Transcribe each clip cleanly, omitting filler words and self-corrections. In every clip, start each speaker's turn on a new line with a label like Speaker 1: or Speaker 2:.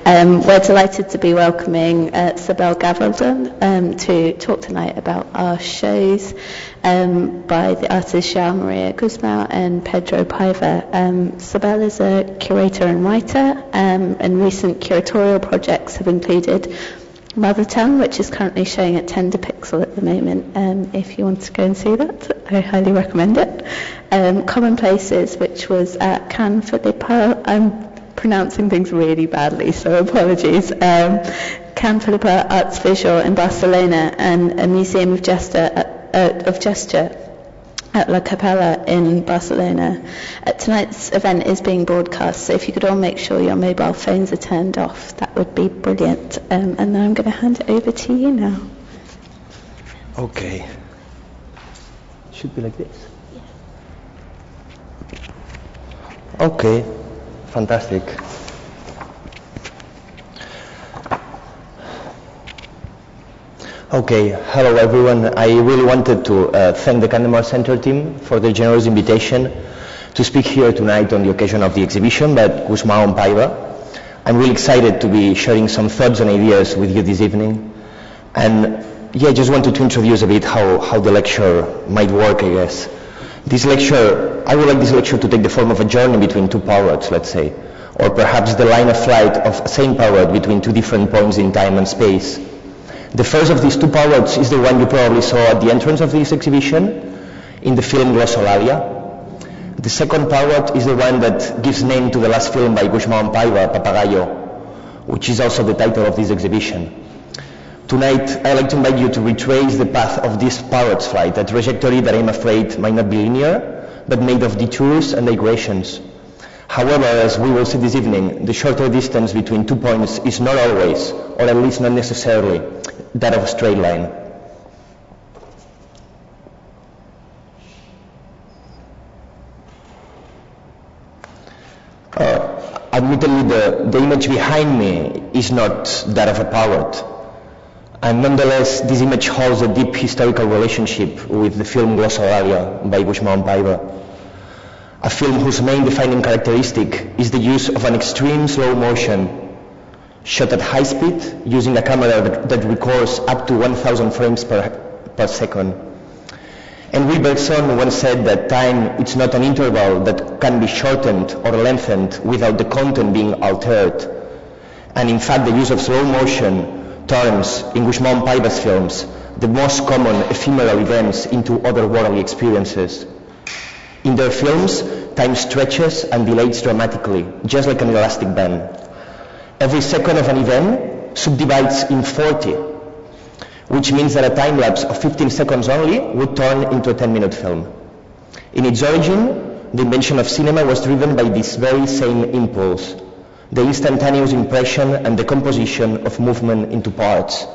Speaker 1: We're delighted to be welcoming Sibel Gavaldon to talk tonight about our shows by the artists João Maria Guzmão and Pedro Paiva. Sibel is a curator and writer, and recent curatorial projects have included Mother Tongue, which is currently showing at Tenderpixel at the moment. If you want to go and see that, I highly recommend it. Commonplaces, which was at Can Filipa. I'm pronouncing things really badly, so apologies. Can Filipa Arts Visual in Barcelona, and a Museum of Gesture at La Capella in Barcelona. Tonight's event is being broadcast, so if you could all make sure your mobile phones are turned off, that would be brilliant. And then I'm going to hand it over to you now.
Speaker 2: Okay. Should be like this. Okay, fantastic. Okay, hello everyone. I really wanted to thank the Candemore Center team for their generous invitation to speak here tonight on the occasion of the exhibition by Guzmão and Paiva. I'm really excited to be sharing some thoughts and ideas with you this evening. And yeah, I just wanted to introduce a bit how the lecture might work, I guess. I would like this lecture to take the form of a journey between two poets, let's say, or perhaps the line of flight of a same poet between two different points in time and space. The first of these two poets is the one you probably saw at the entrance of this exhibition in the film Glossolalia. The second poet is the one that gives name to the last film by Guzmão and Paiva, Papagayo, which is also the title of this exhibition. Tonight, I'd like to invite you to retrace the path of this poet's flight, a trajectory that I'm afraid might not be linear, but made of detours and digressions. However, as we will see this evening, the shorter distance between 2 points is not always, or at least not necessarily, that of a straight line. Admittedly, the image behind me is not that of a poet. And nonetheless, this image holds a deep historical relationship with the film Glossolalia by Guzmão and Paiva, a film whose main defining characteristic is the use of an extreme slow motion, shot at high speed using a camera that records up to 1,000 frames per second. Henri Bergson once said that time is not an interval that can be shortened or lengthened without the content being altered. And in fact, the use of slow motion turns, in Guzmão and Paiva's films, the most common ephemeral events into otherworldly experiences. In their films, time stretches and dilates dramatically, just like an elastic band. Every second of an event subdivides in 40, which means that a time lapse of 15 seconds only would turn into a 10-minute film. In its origin, the invention of cinema was driven by this very same impulse, the instantaneous impression and decomposition of movement into parts.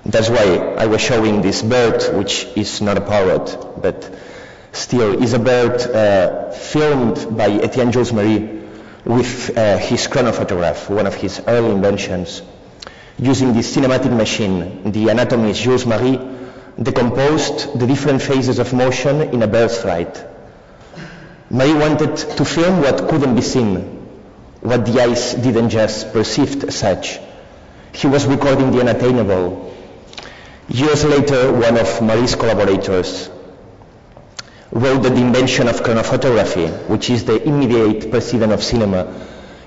Speaker 2: That's why I was showing this bird, which is not a poet, but still is a bird filmed by Etienne Jules Marie with his chronophotograph, one of his early inventions. Using this cinematic machine, the anatomist Jules Marie decomposed the different phases of motion in a bird's flight. Marie wanted to film what couldn't be seen, what the eyes didn't just perceive as such. He was recording the unattainable. Years later, one of Marie's collaborators wrote that the invention of chronophotography, which is the immediate precedent of cinema,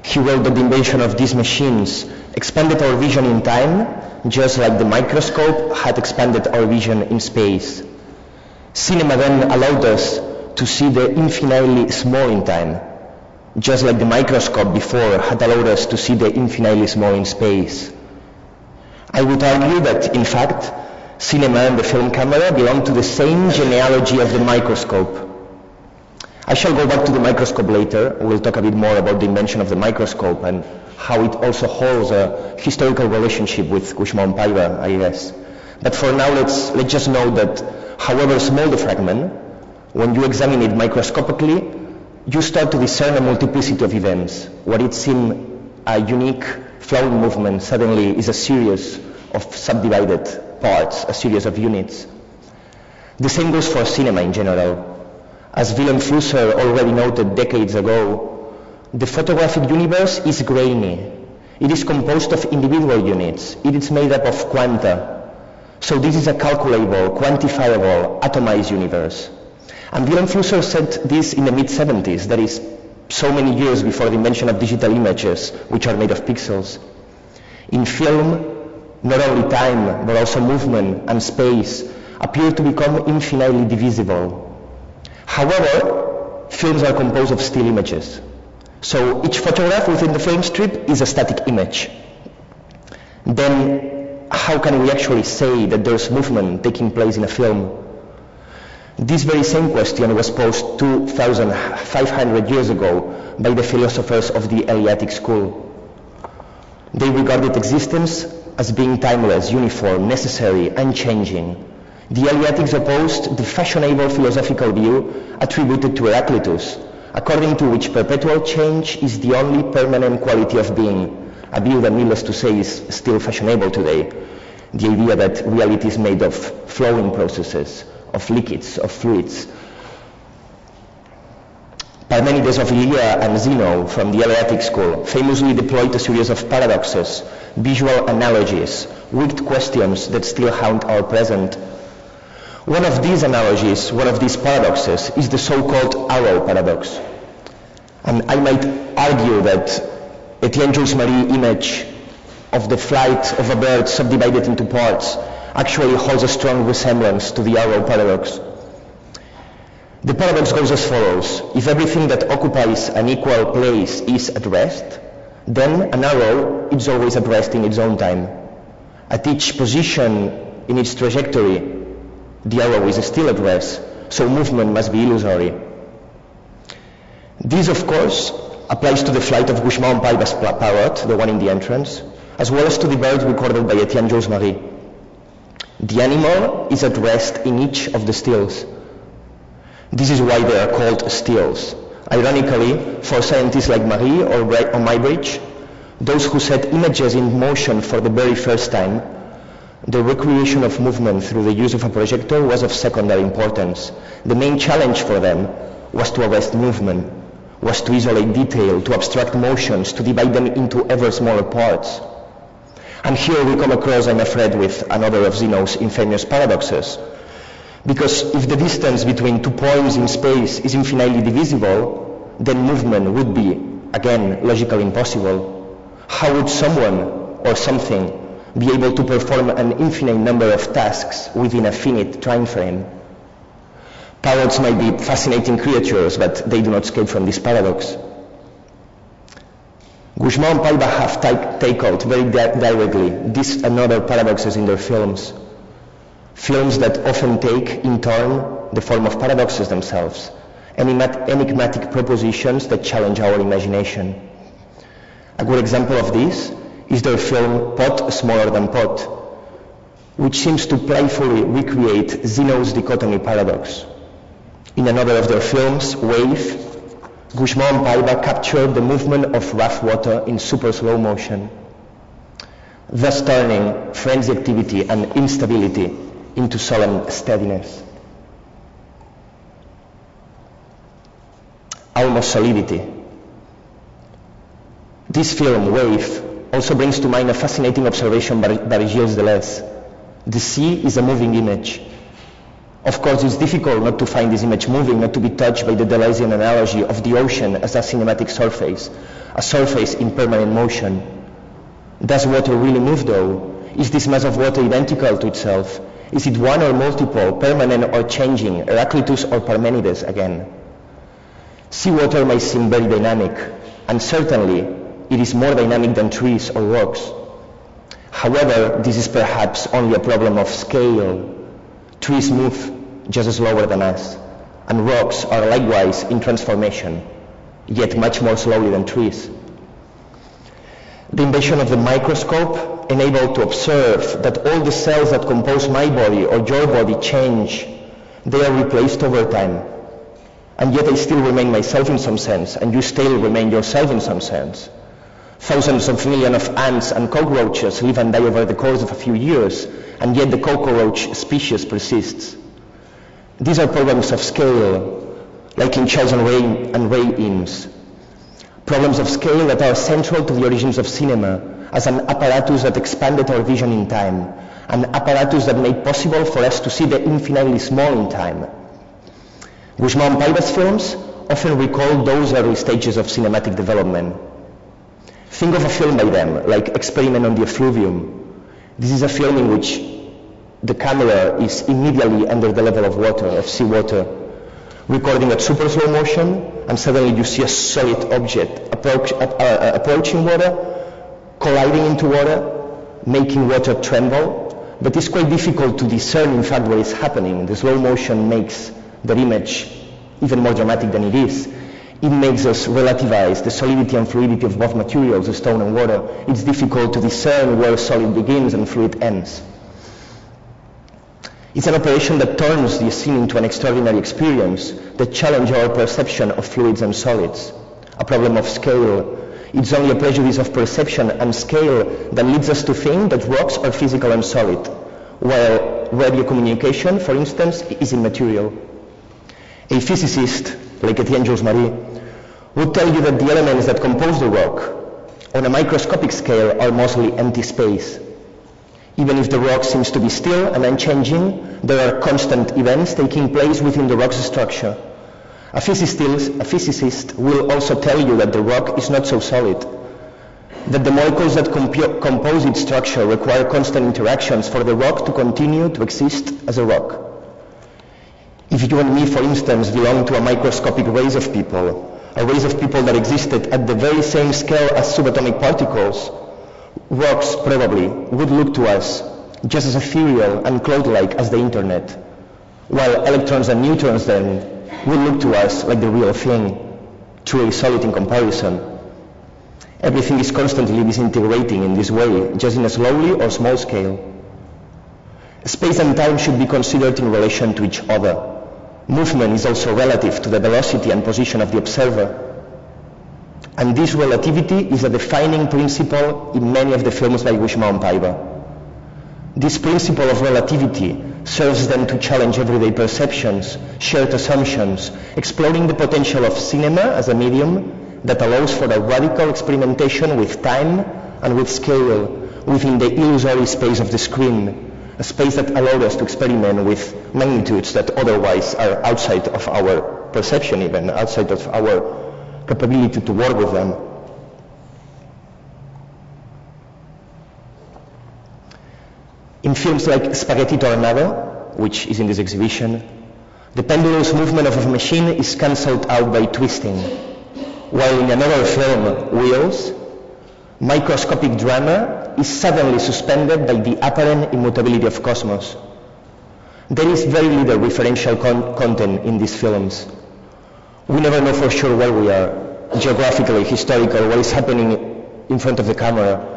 Speaker 2: he wrote that the invention of these machines expanded our vision in time, just like the microscope had expanded our vision in space. Cinema then allowed us to see the infinitely small in time, just like the microscope before had allowed us to see the infinitely small in space. I would argue that, in fact, cinema and the film camera belong to the same genealogy of the microscope. I shall go back to the microscope later. We'll talk a bit more about the invention of the microscope and how it also holds a historical relationship with Guzmão and Paiva, I guess. But for now, let's just know that however small the fragment, when you examine it microscopically, you start to discern a multiplicity of events. What it seemed a unique flowing movement suddenly is a series of subdivided parts, a series of units. The same goes for cinema in general. As Willem Flusser already noted decades ago, the photographic universe is grainy. It is composed of individual units. It is made up of quanta. So this is a calculable, quantifiable, atomized universe. And Willem Flusser said this in the mid-70s, that is so many years before the invention of digital images, which are made of pixels. In film, not only time, but also movement and space appear to become infinitely divisible. However, films are composed of still images. So each photograph within the film strip is a static image. Then how can we actually say that there's movement taking place in a film? This very same question was posed 2,500 years ago by the philosophers of the Eleatic school. They regarded existence as being timeless, uniform, necessary, unchanging. The Eleatics opposed the fashionable philosophical view attributed to Heraclitus, according to which perpetual change is the only permanent quality of being, a view that, needless to say, is still fashionable today. The idea that reality is made of flowing processes, of liquids, of fluids. Parmenides of Ilia and Zeno from the Eleatic school famously deployed a series of paradoxes, visual analogies, wicked questions that still haunt our present. One of these analogies, one of these paradoxes, is the so-called arrow paradox. And I might argue that Etienne Jules Marie image of the flight of a bird subdivided into parts actually holds a strong resemblance to the arrow paradox. The paradox goes as follows. If everything that occupies an equal place is at rest, then an arrow is always at rest in its own time. At each position in its trajectory, the arrow is still at rest, so movement must be illusory. This, of course, applies to the flight of Gouchemont Paiva's parrot, the one in the entrance, as well as to the bird recorded by Etienne Jules Marie. The animal is at rest in each of the stills. This is why they are called stills. Ironically, for scientists like Marie or Muybridge, those who set images in motion for the very first time, the recreation of movement through the use of a projector was of secondary importance. The main challenge for them was to arrest movement, was to isolate detail, to abstract motions, to divide them into ever smaller parts. And here we come across, I'm afraid, with another of Zeno's infamous paradoxes. Because if the distance between 2 points in space is infinitely divisible, then movement would be, again, logically impossible. How would someone or something be able to perform an infinite number of tasks within a finite time frame? Parrots might be fascinating creatures, but they do not escape from this paradox. Gouchemont and Paiva have tackled very directly these and other paradoxes in their films. Films that often take, in turn, the form of paradoxes themselves, enigmatic propositions that challenge our imagination. A good example of this is their film Pot Smaller Than Pot, which seems to playfully recreate Zeno's dichotomy paradox. In another of their films, Wave, Gouchemont and Paiva captured the movement of rough water in super slow motion, thus turning frenzy activity and instability into solemn steadiness. Almost solidity. This film, Wave, also brings to mind a fascinating observation by Gilles Deleuze. The sea is a moving image. Of course, it's difficult not to find this image moving, not to be touched by the Deleuzean analogy of the ocean as a cinematic surface, a surface in permanent motion. Does water really move, though? Is this mass of water identical to itself? Is it one or multiple, permanent or changing, Heraclitus or Parmenides again? Seawater may seem very dynamic, and certainly it is more dynamic than trees or rocks. However, this is perhaps only a problem of scale. Trees move just slower than us, and rocks are likewise in transformation, yet much more slowly than trees. The invention of the microscope enabled to observe that all the cells that compose my body or your body change. They are replaced over time. And yet I still remain myself in some sense, and you still remain yourself in some sense. Thousands of millions of ants and cockroaches live and die over the course of a few years, and yet the cockroach species persists. These are problems of scale, like in Charles and Ray Eames. Problems of scale that are central to the origins of cinema as an apparatus that expanded our vision in time, an apparatus that made possible for us to see the infinitely small in time. Gusmão and Paiva's films often recall those early stages of cinematic development. Think of a film by them, like Experiment on the Effluvium. This is a film in which the camera is immediately under the level of water, of seawater, recording at super slow motion, and suddenly you see a solid object approaching water, colliding into water, making water tremble. But it's quite difficult to discern, in fact, what is happening. The slow motion makes the image even more dramatic than it is. It makes us relativize the solidity and fluidity of both materials, the stone and water. It's difficult to discern where solid begins and fluid ends. It's an operation that turns the scene into an extraordinary experience that challenges our perception of fluids and solids. A problem of scale. It's only a prejudice of perception and scale that leads us to think that rocks are physical and solid, while radio communication, for instance, is immaterial. A physicist, like Etienne Jules Marie, would tell you that the elements that compose the rock, on a microscopic scale, are mostly empty space. Even if the rock seems to be still and unchanging, there are constant events taking place within the rock's structure. A physicist will also tell you that the rock is not so solid, that the molecules that compose its structure require constant interactions for the rock to continue to exist as a rock. If you and me, for instance, belong to a microscopic race of people, a race of people that existed at the very same scale as subatomic particles, rocks probably would look to us just as ethereal and cloud-like as the internet, while electrons and neutrons then would look to us like the real thing, truly solid in comparison. Everything is constantly disintegrating in this way, just in a slowly or small scale. Space and time should be considered in relation to each other. Movement is also relative to the velocity and position of the observer. And this relativity is a defining principle in many of the films by Gusmão and Paiva. This principle of relativity serves them to challenge everyday perceptions, shared assumptions, exploring the potential of cinema as a medium that allows for a radical experimentation with time and with scale within the illusory space of the screen, a space that allows us to experiment with magnitudes that otherwise are outside of our perception, even outside of our capability to work with them. In films like Spaghetti Tornado, which is in this exhibition, the pendulous movement of a machine is cancelled out by twisting, while in another film, Wheels, microscopic drama is suddenly suspended by the apparent immutability of cosmos. There is very little referential content in these films. We never know for sure where we are, geographically, historically, what is happening in front of the camera.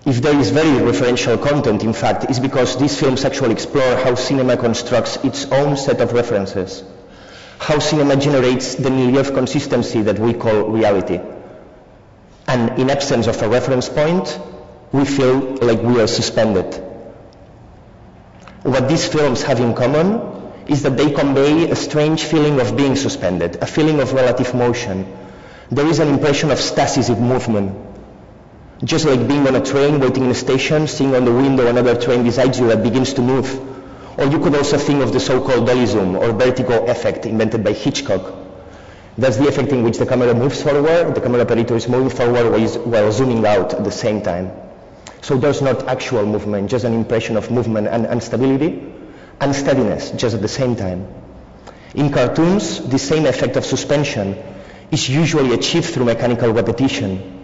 Speaker 2: If there is very referential content, in fact, it's because these films actually explore how cinema constructs its own set of references, how cinema generates the milieu of consistency that we call reality. And in absence of a reference point, we feel like we are suspended. What these films have in common is that they convey a strange feeling of being suspended, a feeling of relative motion. There is an impression of stasis in movement. Just like being on a train, waiting in a station, seeing on the window another train beside you that begins to move. Or you could also think of the so-called dolly zoom or vertigo effect invented by Hitchcock. That's the effect in which the camera moves forward, the camera operator is moving forward while zooming out at the same time. So there's not actual movement, just an impression of movement and stability and steadiness just at the same time. In cartoons, the same effect of suspension is usually achieved through mechanical repetition.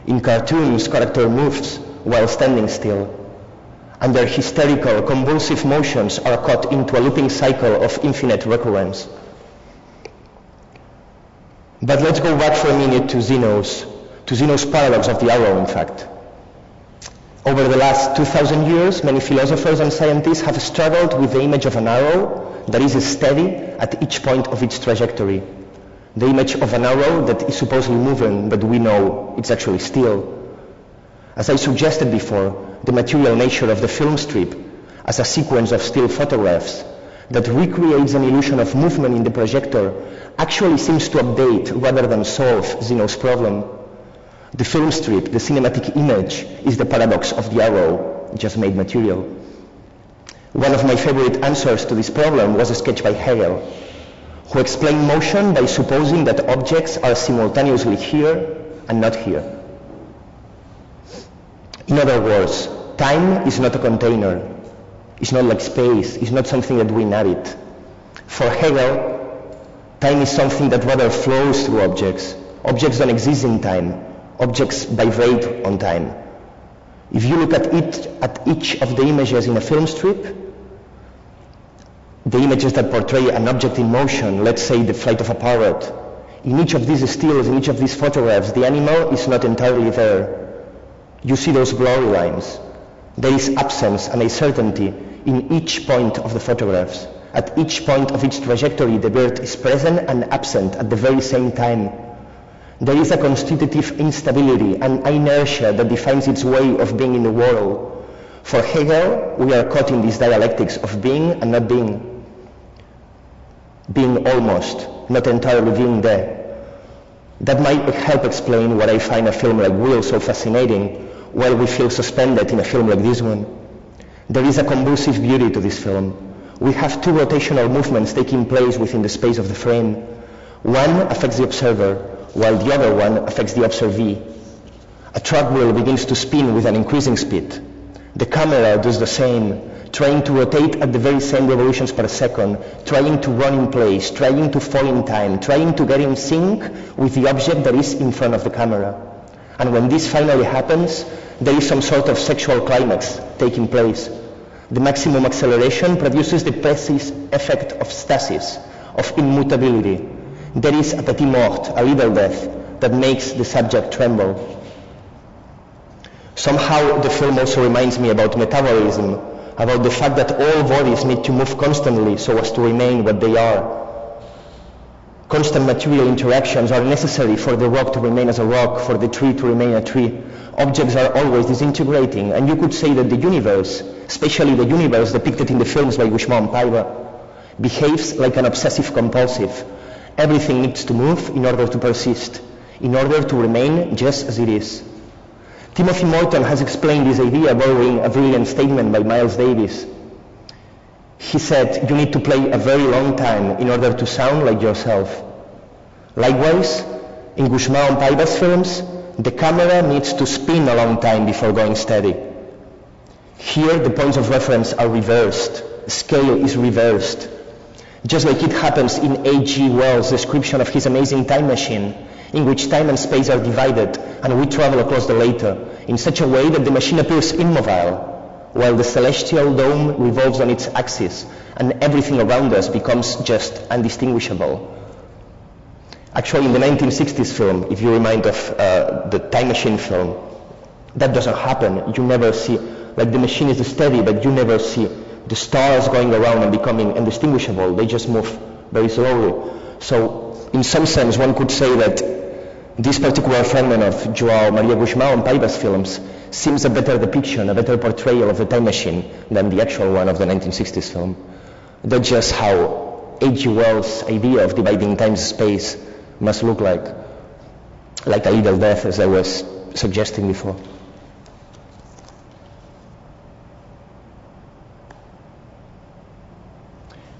Speaker 2: In cartoons, character moves while standing still, and their hysterical, convulsive motions are caught into a looping cycle of infinite recurrence. But let's go back for a minute to Zeno's paradox of the arrow, in fact. Over the last 2,000 years, many philosophers and scientists have struggled with the image of an arrow that is steady at each point of its trajectory. The image of an arrow that is supposedly moving, but we know it's actually still. As I suggested before, the material nature of the film strip as a sequence of still photographs that recreates an illusion of movement in the projector actually seems to update rather than solve Zeno's problem. The film strip, the cinematic image, is the paradox of the arrow, just made material. One of my favorite answers to this problem was a sketch by Hegel, who explained motion by supposing that objects are simultaneously here and not here. In other words, time is not a container. It's not like space. It's not something that we inhabit. For Hegel, time is something that rather flows through objects. Objects don't exist in time. Objects vibrate on time. If you look at each of the images in a film strip, the images that portray an object in motion, let's say the flight of a parrot, in each of these stills, in each of these photographs, the animal is not entirely there. You see those blurry lines. There is absence and uncertainty in each point of the photographs. At each point of each trajectory, the bird is present and absent at the very same time. There is a constitutive instability and inertia that defines its way of being in the world. For Hegel, we are caught in this dialectics of being and not being. Being almost, not entirely being there. That might help explain why I find a film like Wheel so fascinating, while we feel suspended in a film like this one. There is a convulsive beauty to this film. We have two rotational movements taking place within the space of the frame. One affects the observer, while the other one affects the observee. A truck wheel begins to spin with an increasing speed. The camera does the same, trying to rotate at the very same revolutions per second, trying to run in place, trying to fall in time, trying to get in sync with the object that is in front of the camera. And when this finally happens, there is some sort of sexual climax taking place. The maximum acceleration produces the precise effect of stasis, of immutability. There is a petit mort, a little death, that makes the subject tremble. Somehow the film also reminds me about metabolism, about the fact that all bodies need to move constantly so as to remain what they are. Constant material interactions are necessary for the rock to remain as a rock, for the tree to remain a tree. Objects are always disintegrating, and you could say that the universe, especially the universe depicted in the films by Gusmão and Paiva, behaves like an obsessive-compulsive. Everything needs to move in order to persist, in order to remain just as it is. Timothy Morton has explained this idea borrowing a brilliant statement by Miles Davis. He said, you need to play a very long time in order to sound like yourself. Likewise, in Gusmão and Paiva's films, the camera needs to spin a long time before going steady. Here, the points of reference are reversed. Scale is reversed. Just like it happens in H.G. Wells' description of his amazing time machine, in which time and space are divided and we travel across the later in such a way that the machine appears immobile, while the celestial dome revolves on its axis and everything around us becomes just undistinguishable. Actually, in the 1960s film, if you remind of the Time Machine film, that doesn't happen. You never see, like the machine is steady, but you never see the stars going around and becoming indistinguishable. They just move very slowly. So, in some sense, one could say that this particular fragment of João Maria Gusmão and Paiva's films seems a better depiction, a better portrayal of the time machine than the actual one of the 1960s film. That's just how H.G. Wells' idea of dividing time and space must look like a little death, as I was suggesting before.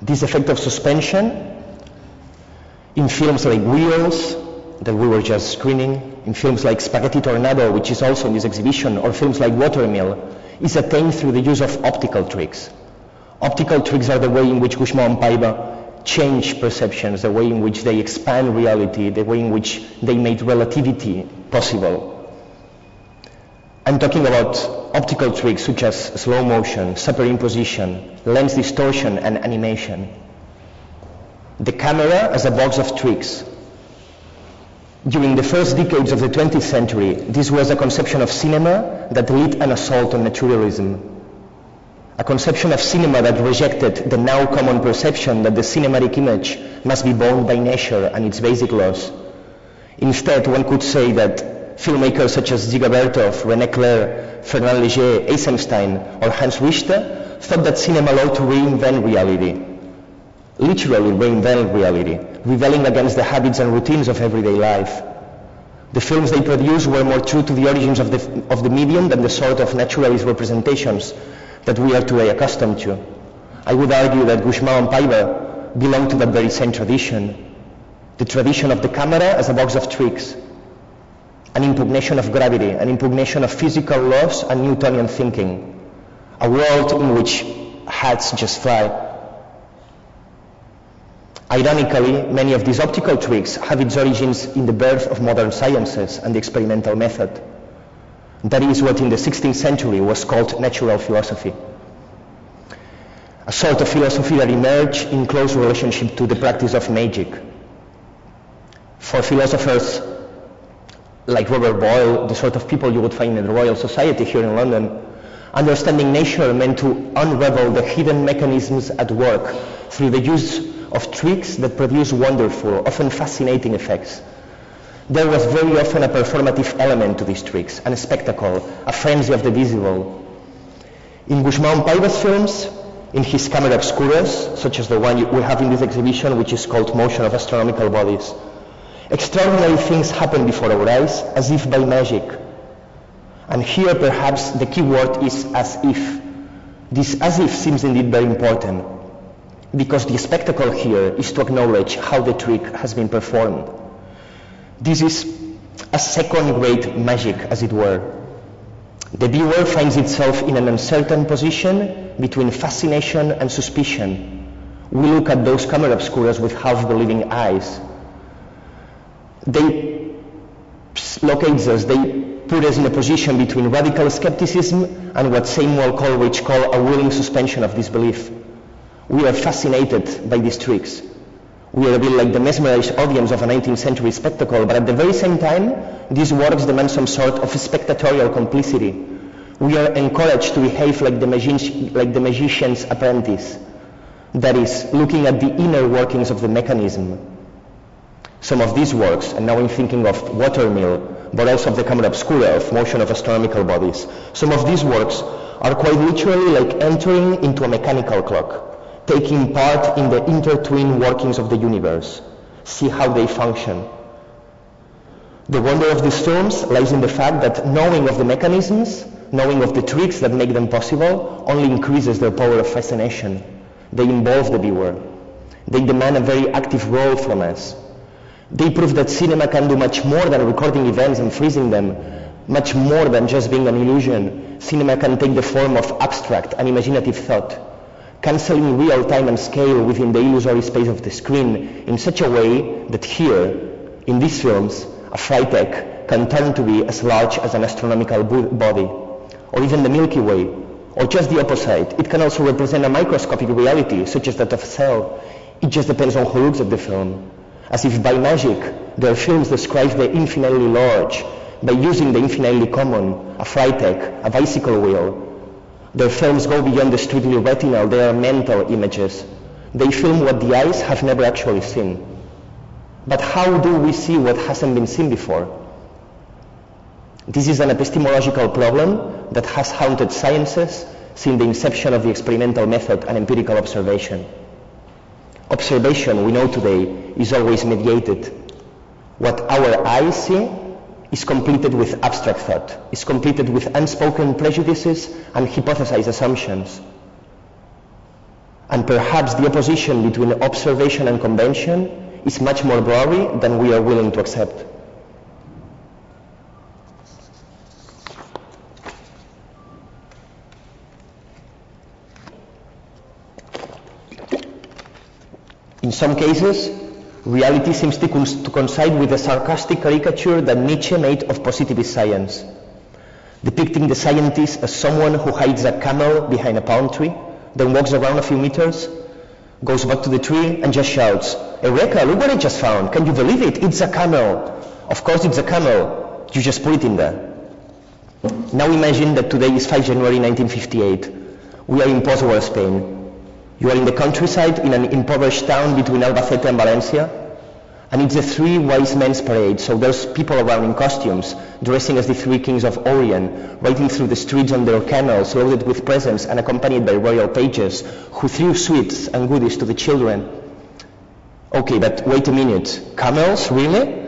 Speaker 2: This effect of suspension in films like Wheels, that we were just screening, in films like Spaghetti Tornado, which is also in this exhibition, or films like Watermill, is attained through the use of optical tricks. Optical tricks are the way in which Gusmão and Paiva change perceptions, the way in which they expand reality, the way in which they made relativity possible. I'm talking about optical tricks such as slow motion, superimposition, lens distortion, and animation. The camera as a box of tricks. During the first decades of the 20th century, this was a conception of cinema that led an assault on naturalism. A conception of cinema that rejected the now common perception that the cinematic image must be bound by nature and its basic laws. Instead, one could say that filmmakers such as Dziga Vertov, René Clair, Fernand Léger, Eisenstein, or Hans Richter thought that cinema ought to reinvent reality. literally reinvent reality, rebelling against the habits and routines of everyday life. The films they produced were more true to the origins of the medium than the sort of naturalist representations that we are today accustomed to. I would argue that Gusmão and Paiva belong to that very same tradition, the tradition of the camera as a box of tricks, an impugnation of gravity, an impugnation of physical laws and Newtonian thinking, a world in which hats just fly. Ironically, many of these optical tricks have its origins in the birth of modern sciences and the experimental method. That is what in the 16th century was called natural philosophy. A sort of philosophy that emerged in close relationship to the practice of magic. For philosophers like Robert Boyle, the sort of people you would find in the Royal Society here in London, understanding nature meant to unravel the hidden mechanisms at work through the use of tricks that produce wonderful, often fascinating effects. There was very often a performative element to these tricks, and a spectacle, a frenzy of the visible. In Gusmão and Paiva's films, in his camera obscuras, such as the one we have in this exhibition, which is called Motion of Astronomical Bodies, extraordinary things happen before our eyes, as if by magic. And here perhaps the key word is as if. This as if seems indeed very important, because the spectacle here is to acknowledge how the trick has been performed. This is a second-grade magic, as it were. The viewer finds itself in an uncertain position between fascination and suspicion. We look at those camera obscuras with half-believing eyes. They locate us, they put us in a position between radical skepticism and what Samuel Coleridge called a willing suspension of disbelief. We are fascinated by these tricks. We are a bit like the mesmerized audience of a 19th century spectacle, but at the very same time, these works demand some sort of spectatorial complicity. We are encouraged to behave like the magician's apprentice, that is, looking at the inner workings of the mechanism. Some of these works, and now I'm thinking of Watermill, but also of the camera obscura, of Motion of Astronomical Bodies, some of these works are quite literally like entering into a mechanical clock, taking part in the intertwined workings of the universe, see how they function. The wonder of these films lies in the fact that knowing of the mechanisms, knowing of the tricks that make them possible, only increases their power of fascination. They involve the viewer. They demand a very active role from us. They prove that cinema can do much more than recording events and freezing them, much more than just being an illusion. Cinema can take the form of abstract and imaginative thought, cancelling real time and scale within the illusory space of the screen in such a way that here, in these films, a Freitag can turn to be as large as an astronomical body, or even the Milky Way, or just the opposite. It can also represent a microscopic reality, such as that of a cell. It just depends on who looks at the film. As if by magic, their films describe the infinitely large, by using the infinitely common, a Freitag, a bicycle wheel. Their films go beyond the strictly retinal, they are mental images. They film what the eyes have never actually seen. But how do we see what hasn't been seen before? This is an epistemological problem that has haunted sciences since the inception of the experimental method and empirical observation. Observation, we know today, is always mediated. What our eyes see is completed with abstract thought, is completed with unspoken prejudices and hypothesized assumptions. And perhaps the opposition between observation and convention is much more blurry than we are willing to accept. In some cases, reality seems to coincide with the sarcastic caricature that Nietzsche made of positivist science, depicting the scientist as someone who hides a camel behind a palm tree, then walks around a few meters, goes back to the tree and just shouts, "Eureka, look what I just found. Can you believe it? It's a camel." Of course it's a camel. You just put it in there. Now imagine that today is 5 January 1958. We are in post-war Spain. You are in the countryside in an impoverished town between Albacete and Valencia, and it's the Three Wise Men's Parade, so there's people around in costumes, dressing as the Three Kings of Orient, riding through the streets on their camels, loaded with presents and accompanied by royal pages, who threw sweets and goodies to the children. Okay, but wait a minute. Camels, really?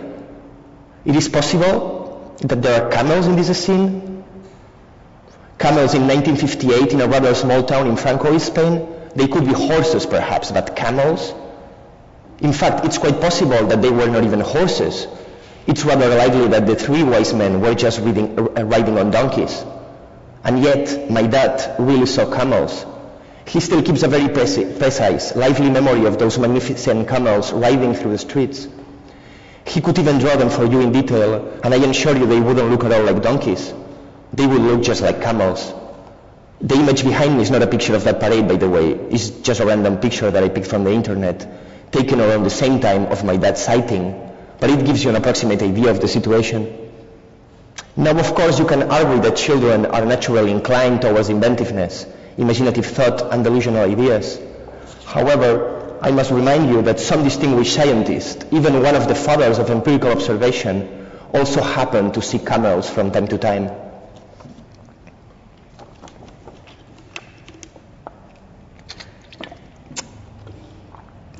Speaker 2: It is possible that there are camels in this scene? Camels in 1958 in a rather small town in Francois, Spain? They could be horses perhaps, but camels? In fact, it's quite possible that they were not even horses. It's rather likely that the three wise men were just riding on donkeys. And yet, my dad really saw camels. He still keeps a very precise, lively memory of those magnificent camels riding through the streets. He could even draw them for you in detail, and I assure you they wouldn't look at all like donkeys. They would look just like camels. The image behind me is not a picture of that parade, by the way. It's just a random picture that I picked from the internet, taken around the same time of my dad's sighting, but it gives you an approximate idea of the situation. Now, of course, you can argue that children are naturally inclined towards inventiveness, imaginative thought, and delusional ideas. However, I must remind you that some distinguished scientists, even one of the fathers of empirical observation, also happened to see camels from time to time.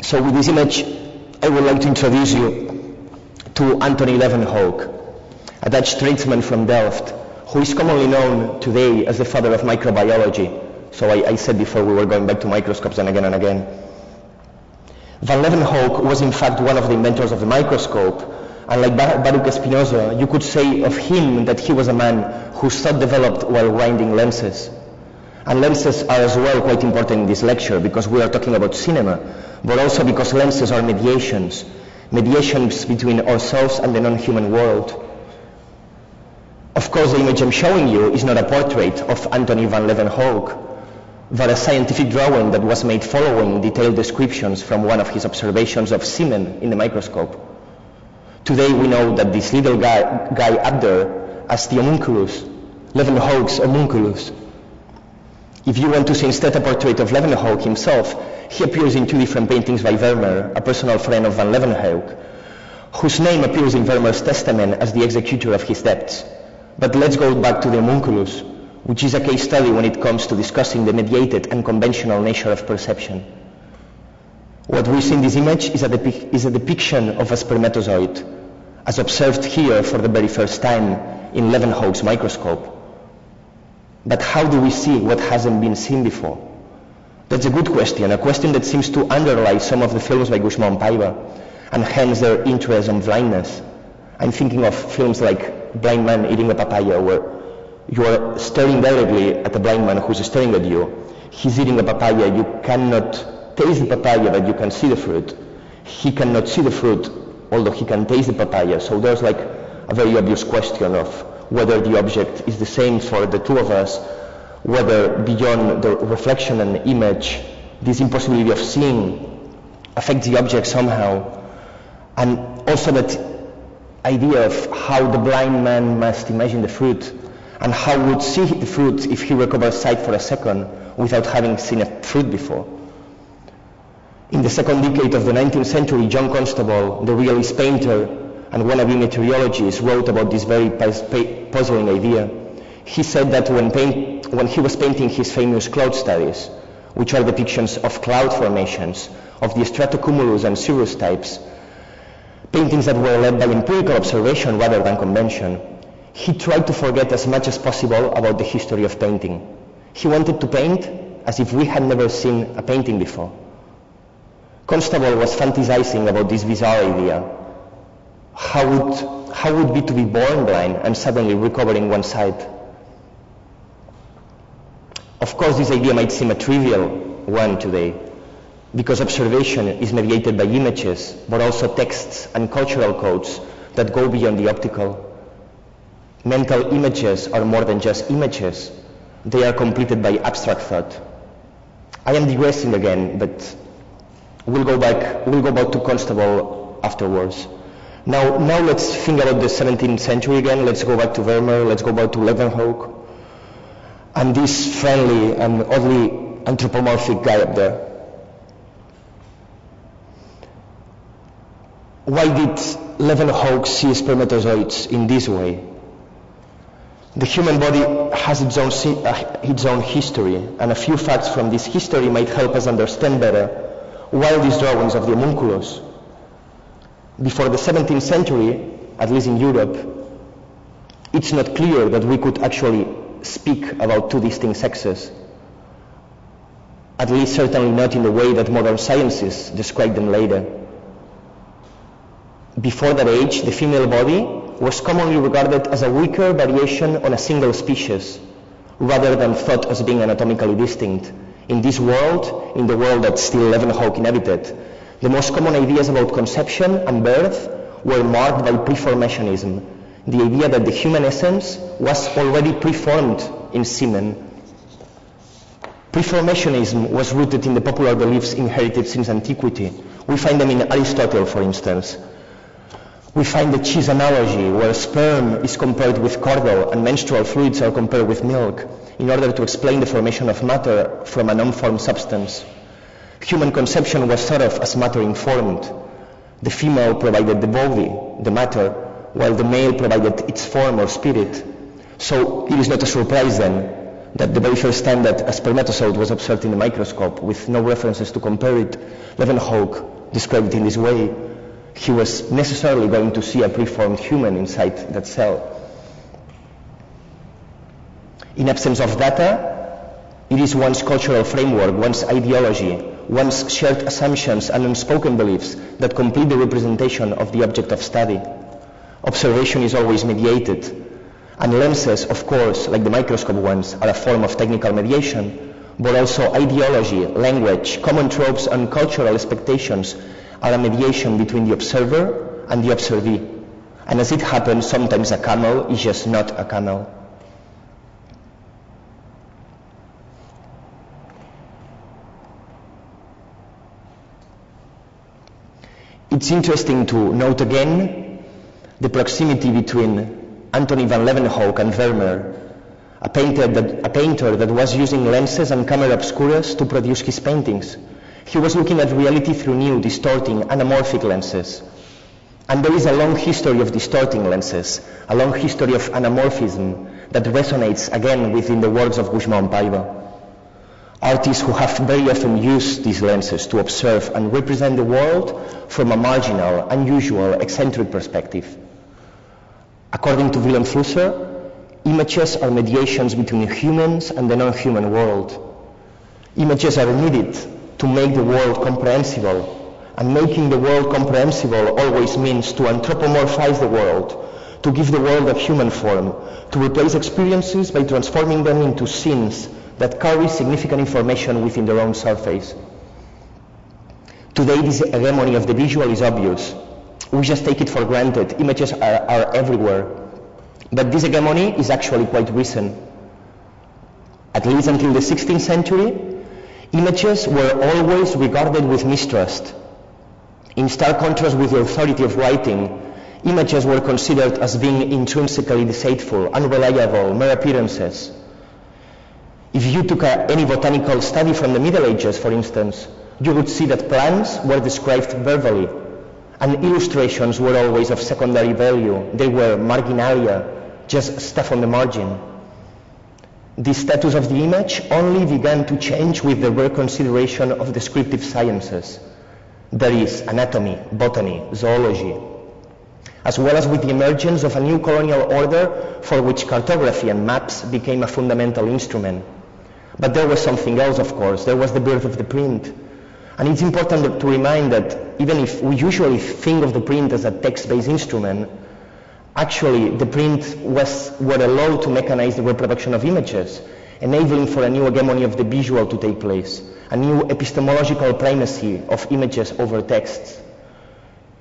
Speaker 2: So with this image, I would like to introduce you to Antony Leeuwenhoek, a Dutch tradesman from Delft, who is commonly known today as the father of microbiology. So I said before we were going back to microscopes and again and again. Van Leeuwenhoek was in fact one of the inventors of the microscope, and like Baruch Spinoza, you could say of him that he was a man whose thought developed while grinding lenses. And lenses are as well quite important in this lecture because we are talking about cinema, but also because lenses are mediations between ourselves and the non-human world. Of course, the image I'm showing you is not a portrait of Antony van Leeuwenhoek, but a scientific drawing that was made following detailed descriptions from one of his observations of semen in the microscope. Today we know that this little guy up there as the homunculus, Leeuwenhoek's homunculus. If you want to see instead a portrait of Leeuwenhoek himself, he appears in two different paintings by Vermeer, a personal friend of Van Leeuwenhoek, whose name appears in Vermeer's testament as the executor of his debts. But let's go back to the homunculus, which is a case study when it comes to discussing the mediated and conventional nature of perception. What we see in this image is a depiction of a spermatozoid, as observed here for the very first time in Leeuwenhoek's microscope. But how do we see what hasn't been seen before? That's a good question, a question that seems to underlie some of the films by Guzmán Paiva, and hence their interest in blindness. I'm thinking of films like Blind Man Eating a Papaya, where you are staring directly at a blind man who's staring at you. He's eating a papaya, you cannot taste the papaya, but you can see the fruit. He cannot see the fruit, although he can taste the papaya. So there's like a very obvious question of whether the object is the same for the two of us, whether beyond the reflection and image, this impossibility of seeing affects the object somehow. And also that idea of how the blind man must imagine the fruit, and how would see the fruit if he recovers sight for a second without having seen a fruit before. In the second decade of the 19th century, John Constable, the realist painter and wannabe meteorologist, wrote about this very puzzling idea. He said that when he was painting his famous cloud studies, which are depictions of cloud formations, of the stratocumulus and cirrus types, paintings that were led by empirical observation rather than convention, he tried to forget as much as possible about the history of painting. He wanted to paint as if we had never seen a painting before. Constable was fantasizing about this bizarre idea. How would it be to be born blind and suddenly recovering one sight? Of course, this idea might seem a trivial one today, because observation is mediated by images, but also texts and cultural codes that go beyond the optical. Mental images are more than just images. They are completed by abstract thought. I am digressing again, but we'll go back to Constable afterwards. Now let's think about the 17th century again. Let's go back to Vermeer, let's go back to Leeuwenhoek, and this friendly and oddly anthropomorphic guy up there. Why did Leeuwenhoek see spermatozoids in this way? The human body has its own history, and a few facts from this history might help us understand better why these drawings of the homunculus, Before the 17th century, at least in Europe, it's not clear that we could actually speak about two distinct sexes. At least certainly not in the way that modern sciences describe them later. Before that age, the female body was commonly regarded as a weaker variation on a single species, rather than thought as being anatomically distinct. In this world, in the world that still Leeuwenhoek inhabited, the most common ideas about conception and birth were marked by preformationism, the idea that the human essence was already preformed in semen. Preformationism was rooted in the popular beliefs inherited since antiquity. We find them in Aristotle, for instance. We find the cheese analogy, where sperm is compared with curdle and menstrual fluids are compared with milk, in order to explain the formation of matter from an unformed substance. Human conception was thought of as matter informed. The female provided the body, the matter, while the male provided its form or spirit. So it is not a surprise then that the very first time that a spermatozoid was observed in the microscope with no references to compare it, Leeuwenhoek described it in this way. He was necessarily going to see a preformed human inside that cell. In absence of data, it is one's cultural framework, one's ideology, one's shared assumptions and unspoken beliefs that complete the representation of the object of study. Observation is always mediated, and lenses, of course, like the microscope ones, are a form of technical mediation, but also ideology, language, common tropes and cultural expectations are a mediation between the observer and the observee. And as it happens, sometimes a camel is just not a camel. It's interesting to note again the proximity between Antony van Leeuwenhoek and Vermeer, a painter that was using lenses and camera obscuras to produce his paintings. He was looking at reality through new, distorting, anamorphic lenses. And there is a long history of distorting lenses, a long history of anamorphism that resonates again within the works of Gusmão and Paiva. Artists who have very often used these lenses to observe and represent the world from a marginal, unusual, eccentric perspective. According to Willem Flusser, images are mediations between humans and the non-human world. Images are needed to make the world comprehensible, and making the world comprehensible always means to anthropomorphize the world, to give the world a human form, to replace experiences by transforming them into scenes that carry significant information within their own surface. Today, this hegemony of the visual is obvious. We just take it for granted. Images are everywhere. But this hegemony is actually quite recent. At least until the 16th century, images were always regarded with mistrust. In stark contrast with the authority of writing, images were considered as being intrinsically deceitful, unreliable, mere appearances. If you took any botanical study from the Middle Ages, for instance, you would see that plants were described verbally, and illustrations were always of secondary value. They were marginalia, just stuff on the margin. The status of the image only began to change with the reconsideration of descriptive sciences. That is, anatomy, botany, zoology, as well as with the emergence of a new colonial order for which cartography and maps became a fundamental instrument. But there was something else, of course. There was the birth of the print. And it's important to remind that even if we usually think of the print as a text-based instrument, actually the print were allowed to mechanize the reproduction of images, enabling for a new hegemony of the visual to take place, a new epistemological primacy of images over texts.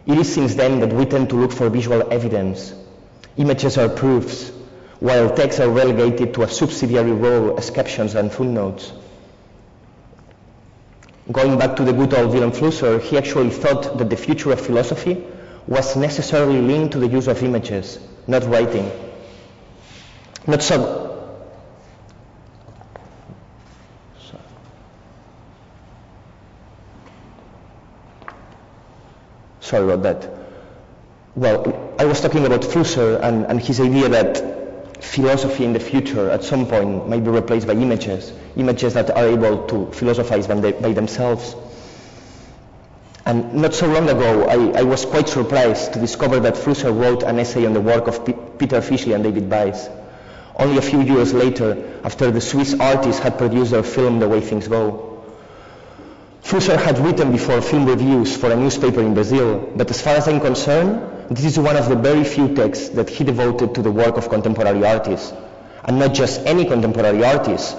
Speaker 2: It is since then that we tend to look for visual evidence. Images are proofs, while texts are relegated to a subsidiary role as captions and footnotes. Going back to the good old Willem Flusser, he actually thought that the future of philosophy was necessarily linked to the use of images, not writing. Sorry about that. Well, I was talking about Flusser and his idea that philosophy in the future at some point might be replaced by images that are able to philosophize by themselves. And not so long ago, I was quite surprised to discover that Flusser wrote an essay on the work of Peter Fischli and David Weiss, only a few years later, after the Swiss artists had produced their film The Way Things Go. Flusser had written before film reviews for a newspaper in Brazil, but as far as I'm concerned, this is one of the very few texts that he devoted to the work of contemporary artists, and not just any contemporary artists,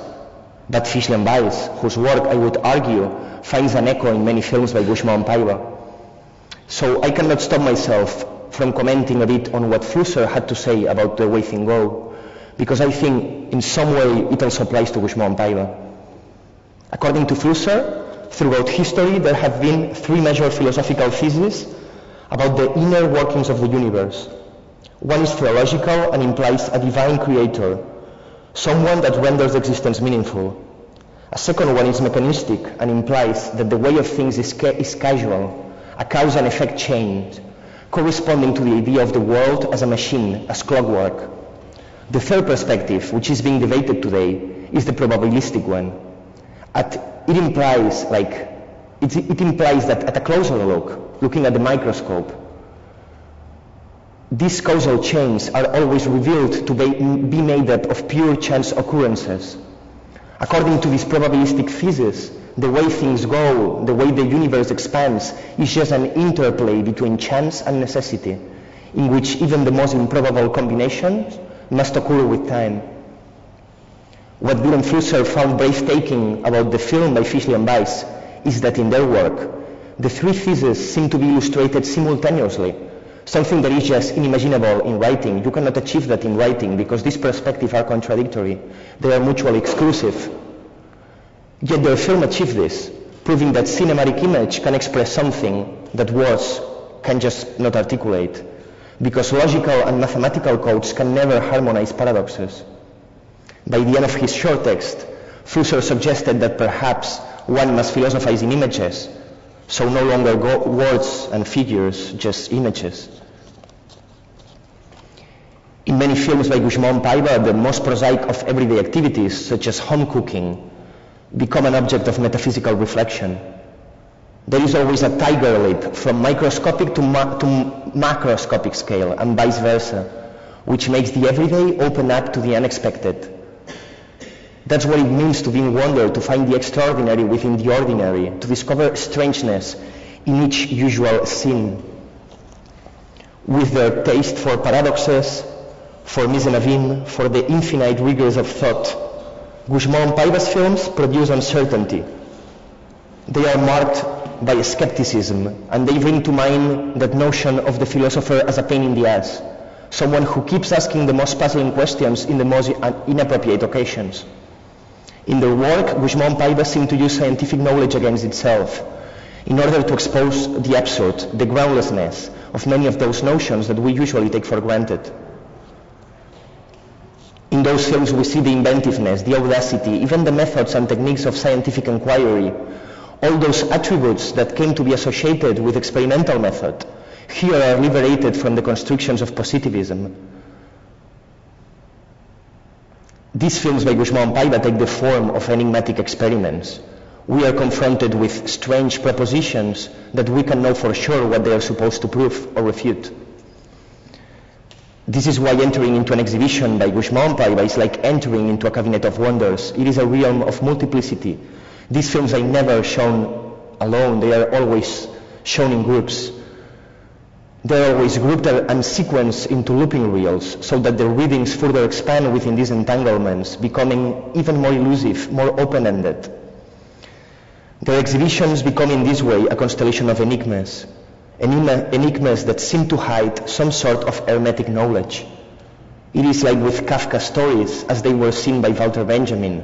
Speaker 2: but Fischli and Weiss, whose work, I would argue, finds an echo in many films by Bushman and Paiva. So I cannot stop myself from commenting a bit on what Flusser had to say about The Way Things Go, because I think in some way it also applies to Bushman and Paiva. According to Flusser, throughout history there have been three major philosophical theses about the inner workings of the universe. One is theological and implies a divine creator, someone that renders existence meaningful. A second one is mechanistic and implies that the way of things is casual, a cause and effect chain, corresponding to the idea of the world as a machine, as clockwork. The third perspective, which is being debated today, is the probabilistic one. It implies that at a closer look, looking at the microscope, these causal chains are always revealed to be made up of pure chance occurrences. According to this probabilistic thesis, the way things go, the way the universe expands, is just an interplay between chance and necessity, in which even the most improbable combinations must occur with time. What Wilhelm Flusser found breathtaking about the film by Fischli and Weiss is that in their work, the three theses seem to be illustrated simultaneously, something that is just unimaginable in writing. You cannot achieve that in writing because these perspectives are contradictory. They are mutually exclusive. Yet their film achieved this, proving that cinematic image can express something that words can just not articulate, because logical and mathematical codes can never harmonize paradoxes. By the end of his short text, Flusser suggested that perhaps one must philosophize in images, so no longer words and figures, just images. In many films by Bushman and Paiva, the most prosaic of everyday activities, such as home cooking, become an object of metaphysical reflection. There is always a tiger leap from microscopic to macroscopic scale, and vice versa, which makes the everyday open up to the unexpected. That's what it means to be in wonder, to find the extraordinary within the ordinary, to discover strangeness in each usual scene. With their taste for paradoxes, for mise en abîme, for the infinite rigors of thought, Bushman and Paiva's films produce uncertainty. They are marked by skepticism, and they bring to mind that notion of the philosopher as a pain in the ass, someone who keeps asking the most puzzling questions in the most inappropriate occasions. In their work, Bushman and Paiva seem to use scientific knowledge against itself in order to expose the absurd, the groundlessness of many of those notions that we usually take for granted. In those films we see the inventiveness, the audacity, even the methods and techniques of scientific inquiry, all those attributes that came to be associated with experimental method, here are liberated from the constrictions of positivism. These films by Bushman and Paiva take the form of enigmatic experiments. We are confronted with strange propositions that we can know for sure what they are supposed to prove or refute. This is why entering into an exhibition by Bushman and Paiva is like entering into a cabinet of wonders. It is a realm of multiplicity. These films are never shown alone, they are always shown in groups. They are always grouped and sequenced into looping reels so that the readings further expand within these entanglements, becoming even more elusive, more open-ended. Their exhibitions become in this way a constellation of enigmas, enigmas that seem to hide some sort of hermetic knowledge. It is like with Kafka's stories as they were seen by Walter Benjamin.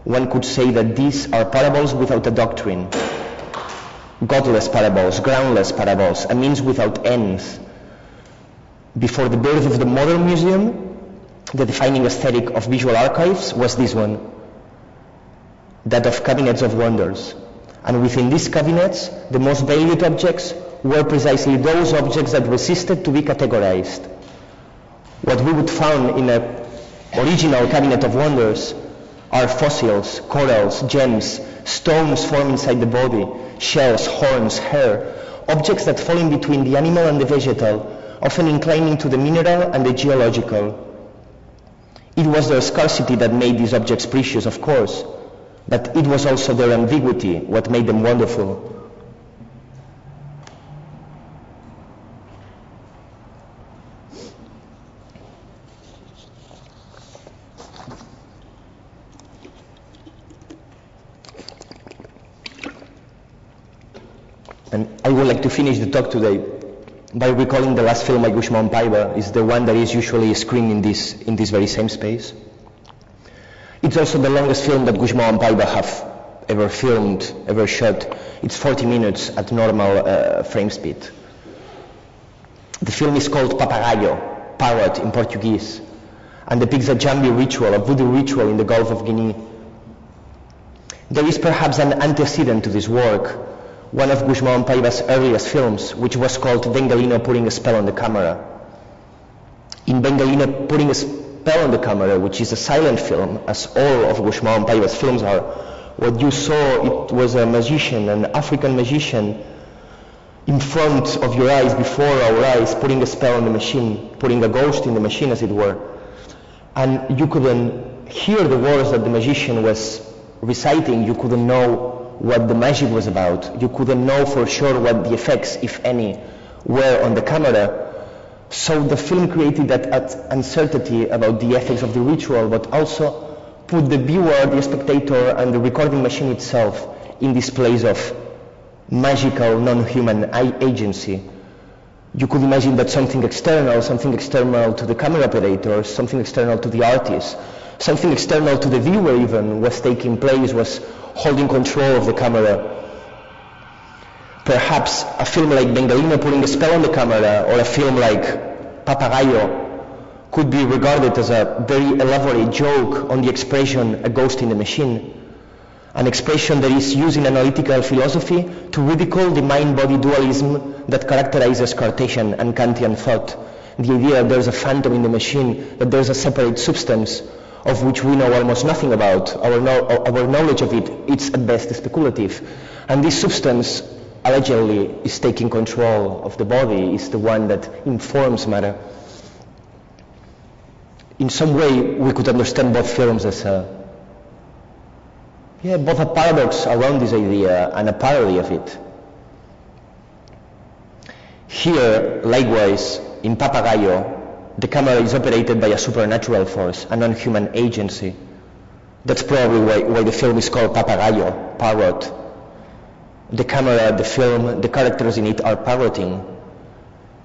Speaker 2: One could say that these are parables without a doctrine. Godless parables, groundless parables, a means without ends. Before the birth of the modern museum, the defining aesthetic of visual archives was this one, that of cabinets of wonders. And within these cabinets, the most valued objects were precisely those objects that resisted to be categorized. What we would find in an original cabinet of wonders are fossils, corals, gems, stones formed inside the body, shells, horns, hair, objects that fall in between the animal and the vegetal, often inclining to the mineral and the geological. It was their scarcity that made these objects precious, of course, but it was also their ambiguity what made them wonderful. And I would like to finish the talk today by recalling the last film by Gusmão Paiva. Is the one that is usually screened in this very same space. It's also the longest film that Gusmão Paiva have ever filmed, ever shot. It's 40 minutes at normal frame speed. The film is called Papagaio, parrot in Portuguese, and depicts a Jambi ritual, a voodoo ritual in the Gulf of Guinea. There is perhaps an antecedent to this work, one of Gusmão Paiva's earliest films, which was called Bengalino Putting a Spell on the Camera. In Bengalino Putting a Spell on the Camera, which is a silent film, as all of Gusmão Paiva's films are, what you saw, it was a magician, an African magician, in front of your eyes, before our eyes, putting a spell on the machine, putting a ghost in the machine, as it were. And you couldn't hear the words that the magician was reciting. You couldn't know what the magic was about. You couldn't know for sure what the effects, if any, were on the camera. So the film created that uncertainty about the ethics of the ritual, but also put the viewer, the spectator, and the recording machine itself in this place of magical, non-human agency. You could imagine that something external to the camera operator, something external to the artist, something external to the viewer even, was taking place, was holding control of the camera. Perhaps a film like Bengalino Putting a Spell on the Camera, or a film like Papagaio, could be regarded as a very elaborate joke on the expression, a ghost in the machine. An expression that is used in analytical philosophy to ridicule the mind-body dualism that characterizes Cartesian and Kantian thought. The idea that there's a phantom in the machine, that there's a separate substance of which we know almost nothing about. Our knowledge of it, it's at best speculative. And this substance allegedly is taking control of the body, is the one that informs matter. In some way, we could understand both films as both a paradox around this idea and a parody of it. Here, likewise, in Papagaio, the camera is operated by a supernatural force, a non-human agency. That's probably why the film is called Papagaio, parrot. The camera, the film, the characters in it are parroting.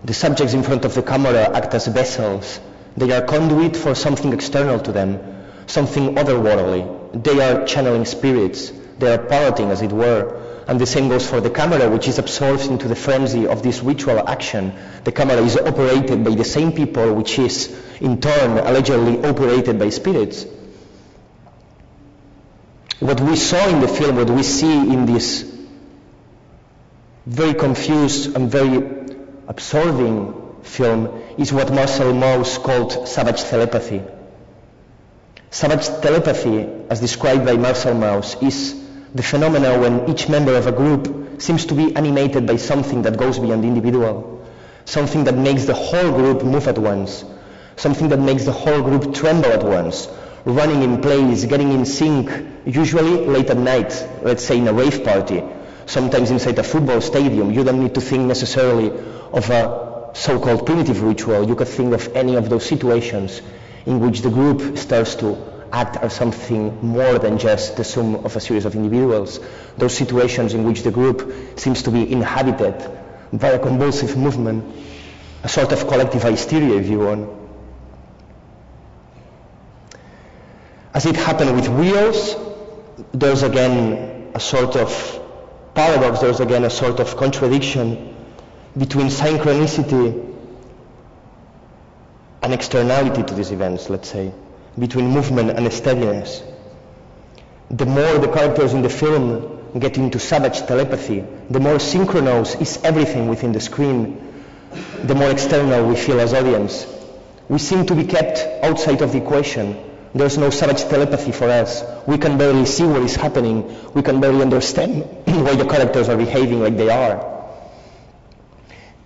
Speaker 2: The subjects in front of the camera act as vessels. They are conduit for something external to them, something otherworldly. They are channeling spirits. They are parroting, as it were. And the same goes for the camera, which is absorbed into the frenzy of this ritual action. The camera is operated by the same people, which is, in turn, allegedly operated by spirits. What we saw in the film, what we see in this very confused and very absorbing film, is what Marcel Mauss called savage telepathy. Savage telepathy, as described by Marcel Mauss, is the phenomena when each member of a group seems to be animated by something that goes beyond the individual, something that makes the whole group move at once, something that makes the whole group tremble at once, running in place, getting in sync, usually late at night, let's say in a rave party, sometimes inside a football stadium. You don't need to think necessarily of a so-called primitive ritual. You could think of any of those situations in which the group starts to act as something more than just the sum of a series of individuals. Those situations in which the group seems to be inhabited by a convulsive movement, a sort of collective hysteria, if you want. As it happened with wheels, there's again a sort of paradox, there's again a sort of contradiction between synchronicity and externality to these events, let's say, between movement and steadiness. The more the characters in the film get into savage telepathy, the more synchronous is everything within the screen, the more external we feel as audience. We seem to be kept outside of the equation, There's no savage telepathy for us. We can barely see what is happening. We can barely understand why the characters are behaving like they are.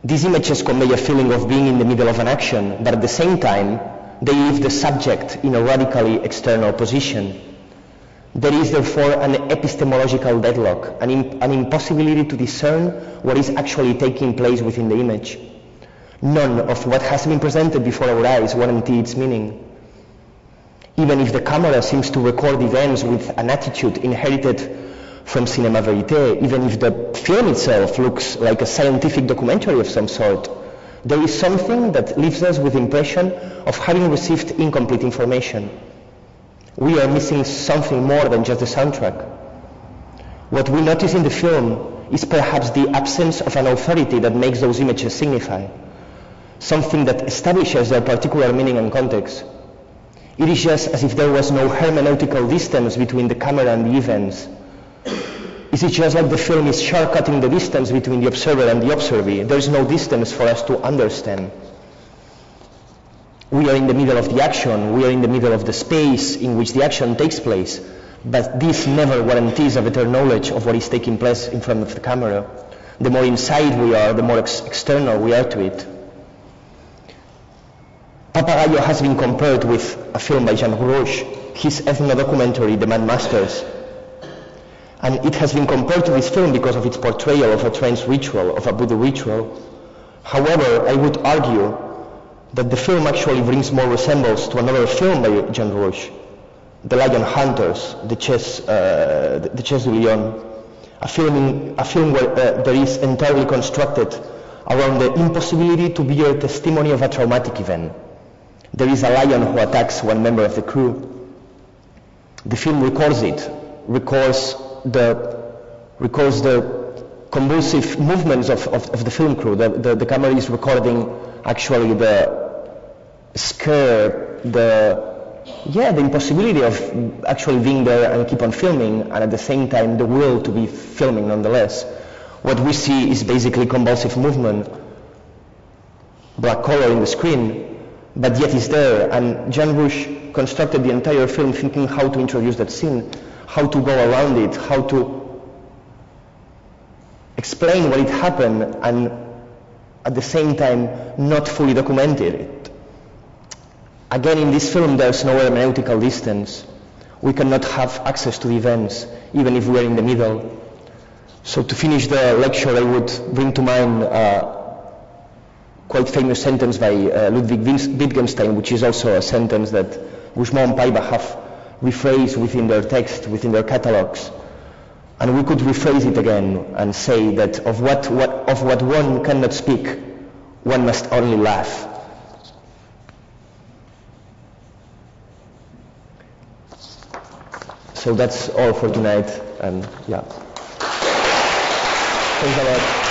Speaker 2: These images convey a feeling of being in the middle of an action, but at the same time, they leave the subject in a radically external position. There is therefore an epistemological deadlock, an impossibility to discern what is actually taking place within the image. None of what has been presented before our eyes warranty its meaning. Even if the camera seems to record events with an attitude inherited from cinema verite, even if the film itself looks like a scientific documentary of some sort, there is something that leaves us with the impression of having received incomplete information. We are missing something more than just the soundtrack. What we notice in the film is perhaps the absence of an authority that makes those images signify, something that establishes their particular meaning and context. It is just as if there was no hermeneutical distance between the camera and the events. It is just like the film is shortcutting the distance between the observer and the observee. There is no distance for us to understand. We are in the middle of the action, we are in the middle of the space in which the action takes place, but this never guarantees a better knowledge of what is taking place in front of the camera. The more inside we are, the more external we are to it. Papagayo has been compared with a film by Jean Rouch, his ethno-documentary, The Mad Masters. And it has been compared to this film because of its portrayal of a trance ritual, of a voodoo ritual. However, I would argue that the film actually brings more resemblance to another film by Jean Rouch, The Lion Hunters, the Chess du Lion, a film where there is entirely constructed around the impossibility to bear testimony of a traumatic event. There is a lion who attacks one member of the crew. The film records it, records the convulsive movements of the film crew. The camera is recording actually the scare, the impossibility of actually being there and keep on filming, and at the same time the will to be filming nonetheless. What we see is basically convulsive movement, black color in the screen, but yet is there, and Jean Rouch constructed the entire film thinking how to introduce that scene, how to go around it, how to explain what it happened, and at the same time not fully documented it. Again, in this film there's no hermeneutical distance. We cannot have access to the events, even if we are in the middle. So to finish the lecture, I would bring to mind quite famous sentence by Ludwig Wittgenstein, which is also a sentence that Gusmão and Paiva have rephrased within their text, within their catalogs. And we could rephrase it again and say that of what one cannot speak, one must only laugh. So that's all for tonight, and yeah. Thanks a lot.